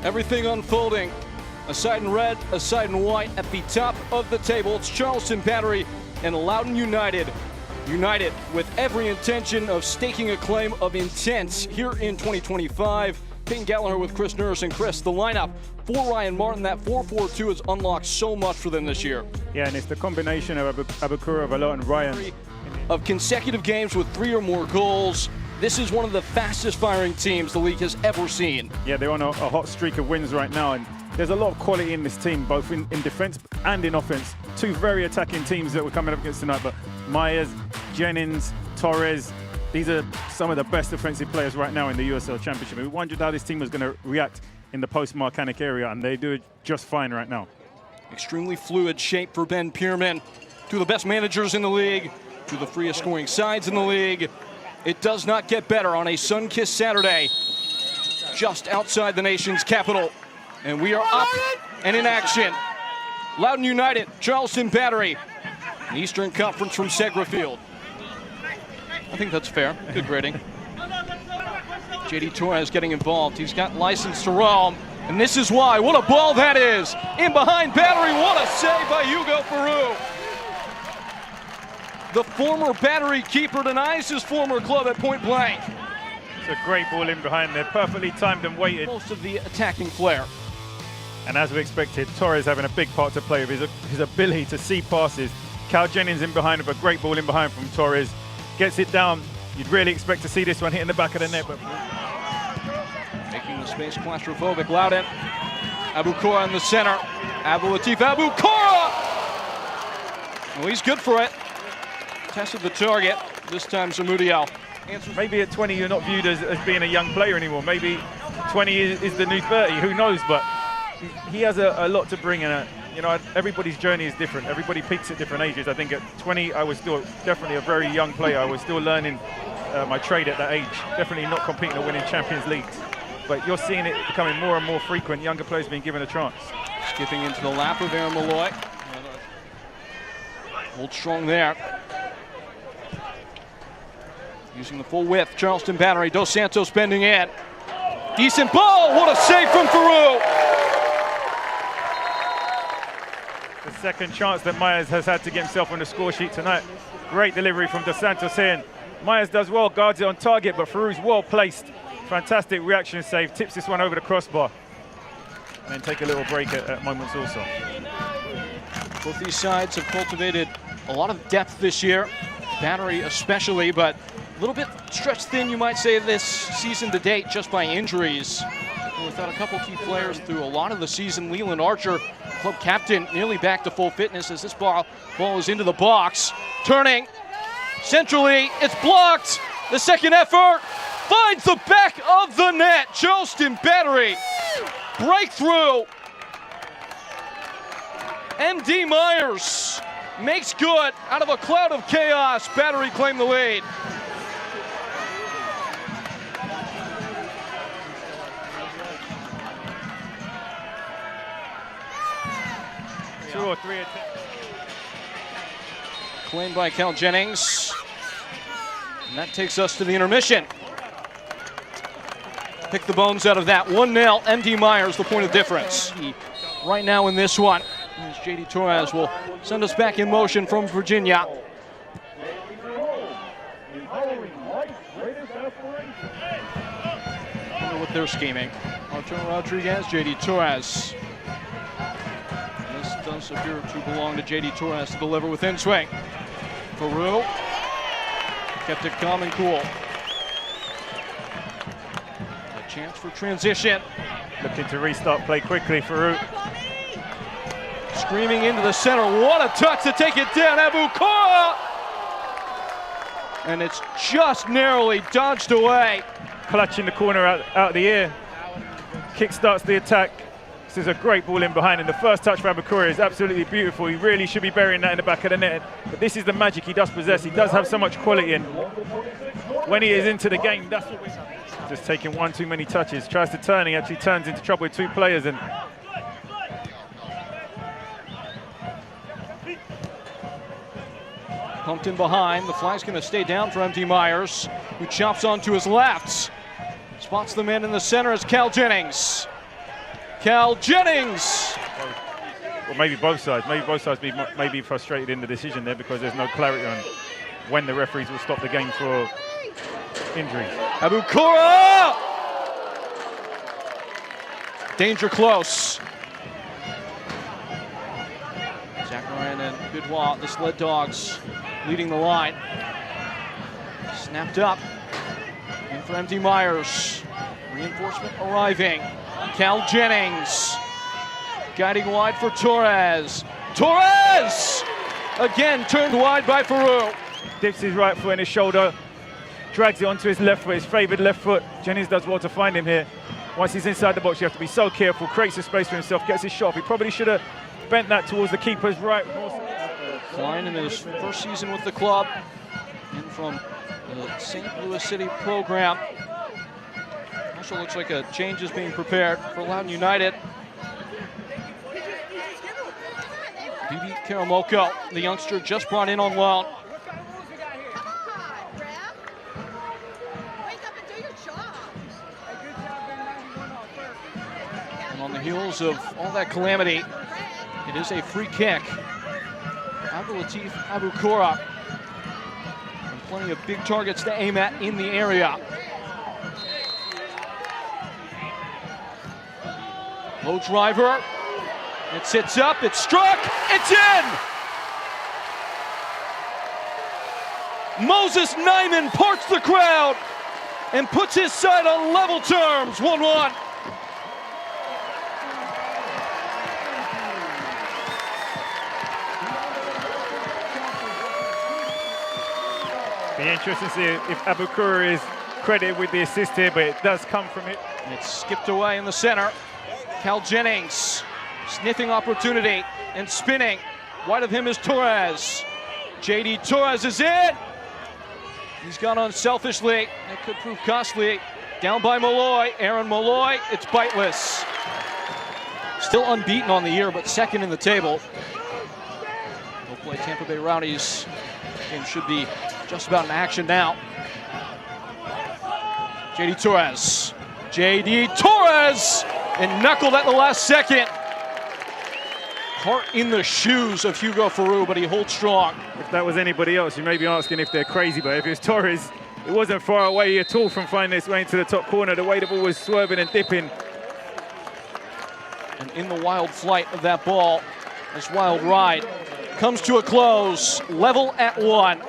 Everything unfolding. A side in red, a side in white at the top of the table. It's Charleston Battery and Loudoun United. United with every intention of staking a claim of intent here in 2025. Peyton Gallagher with Chris Nurse. And Chris, the lineup for Ryan Martin, that 4-4-2 has unlocked so much for them this year. Yeah, and it's the combination of Aboukoura, Valo, and Ryan. Of consecutive games with 3 or more goals. This is one of the fastest firing teams the league has ever seen. Yeah, they're on a hot streak of wins right now, and there's a lot of quality in this team, both in defense and in offense. 2 very attacking teams that we're coming up against tonight, but Myers, Jennings, Torres, these are some of the best defensive players right now in the USL Championship. We wondered how this team was going to react in the post-Marcanic area, and they do it just fine right now. Extremely fluid shape for Ben Pearman. 2 of the best managers in the league, 2 of the freest scoring sides in the league. It does not get better on a sun-kissed Saturday, just outside the nation's capital. And we are up and in action. Loudoun United, Charleston Battery, Eastern Conference from Segra Field. I think that's fair, good grading. JD Torres getting involved. He's got license to roam, and this is why. What a ball that is! In behind Battery, what a save by Hugo Peru! The former Battery keeper denies his former club at point blank. It's a great ball in behind there, perfectly timed and weighted. Most of the attacking flair. And as we expected, Torres having a big part to play with his ability to see passes. Cal Jennings in behind with a great ball in behind from Torres. Gets it down. You'd really expect to see this one hitting the back of the net. But making the space claustrophobic. Loudoun. Aboukoura in the center. Abdellatif. Aboukoura! Well, he's good for it. Tested the target. This time Zamudio. Maybe at 20 you're not viewed as being a young player anymore. Maybe 20 is the new 30. Who knows? But he has a lot to bring in. You know, everybody's journey is different. Everybody peaks at different ages. I think at 20, I was still definitely a very young player. I was still learning my trade at that age. Definitely not competing or winning Champions Leagues. But you're seeing it becoming more and more frequent. Younger players being given a chance. Skipping into the lap of Aaron Molloy. Hold strong there. Using the full width, Charleston Battery. Dos Santos bending in. Decent ball. What a save from Peru. The second chance that Myers has had to get himself on the score sheet tonight. Great delivery from Dos Santos here. Myers does well, guards it on target, but Farou's well placed. Fantastic reaction save, tips this one over the crossbar. And then take a little break at moments also. Both these sides have cultivated a lot of depth this year. Battery especially, but a little bit stretched thin, you might say, this season to date just by injuries. Without a couple key players through a lot of the season. Leland Archer, club captain, nearly back to full fitness as this ball is into the box. Turning centrally, it's blocked. The second effort finds the back of the net. Charleston Battery breakthrough. MD Myers makes good out of a cloud of chaos. Battery claim the lead. 2 or 3 attempts. Claimed by Cal Jennings. And that takes us to the intermission. Pick the bones out of that. 1-0, MD Myers, the point of difference. Right now in this one, as JD Torres will send us back in motion from Virginia. I wonder what they're scheming. Arturo Rodríguez, JD Torres. Does appear to belong to JD Torres to deliver within swing. Peru kept it calm and cool. A chance for transition. Looking to restart play quickly, Farouk. Screaming into the center. What a touch to take it down. Aboukoura! And it's just narrowly dodged away. Clutching the corner out of the air. Kick starts the attack. This is a great ball in behind, and the first touch for Aboukoura is absolutely beautiful. He really should be burying that in the back of the net. But this is the magic he does possess. He does have so much quality, and when he is into the game, that's what we're just taking one too many touches. Tries to turn, he actually turns into trouble with 2 players. And pumped in behind. The flag's going to stay down for MD Myers, who chops onto his left. Spots the man in the center as Cal Jennings. Cal Jennings. Or maybe both sides. Maybe both sides may be frustrated in the decision there because there's no clarity on when the referees will stop the game for injuries. Aboukoura! Danger close. Zachariah and Bidwa, the Sled Dogs, leading the line. Snapped up. In for MD Myers. Reinforcement arriving. Cal Jennings. Guiding wide for Torres. Torres! Again turned wide by Farouk. Dips his right foot in his shoulder. Drags it onto his left foot, his favoured left foot. Jennings does well to find him here. Once he's inside the box, you have to be so careful. Creates a space for himself, gets his shot. He probably should have bent that towards the keeper's right. Klein in his first season with the club. In from the St. Louis City program. Also looks like a change is being prepared for Loudoun United. Bibi Karamoko, the youngster just brought in on loan. And on the heels of all that calamity, it is a free kick. Abdellatif Aboukoura. And plenty of big targets to aim at in the area. Low driver. It sits up, it's struck, it's in! Moses Nyeman parts the crowd and puts his side on level terms, 1-1. Be interesting to see if Aboukoura is credited with the assist here, but it does come from it. It's skipped away in the center. Cal Jennings. Sniffing opportunity and spinning. Wide of him is Torres. JD Torres is in. He's gone unselfishly. It could prove costly. Down by Molloy. Aaron Molloy. It's biteless. Still unbeaten on the year, but second in the table. They'll play Tampa Bay Rowdies. Game should be just about in action now. JD Torres. JD Torres! And knuckled at the last second. Heart in the shoes of Hugo Farouk, but he holds strong. If that was anybody else, you may be asking if they're crazy, but if it's Torres, it wasn't far away at all from finding its way into the top corner. The way the ball was swerving and dipping. And in the wild flight of that ball, this wild ride comes to a close, level at 1.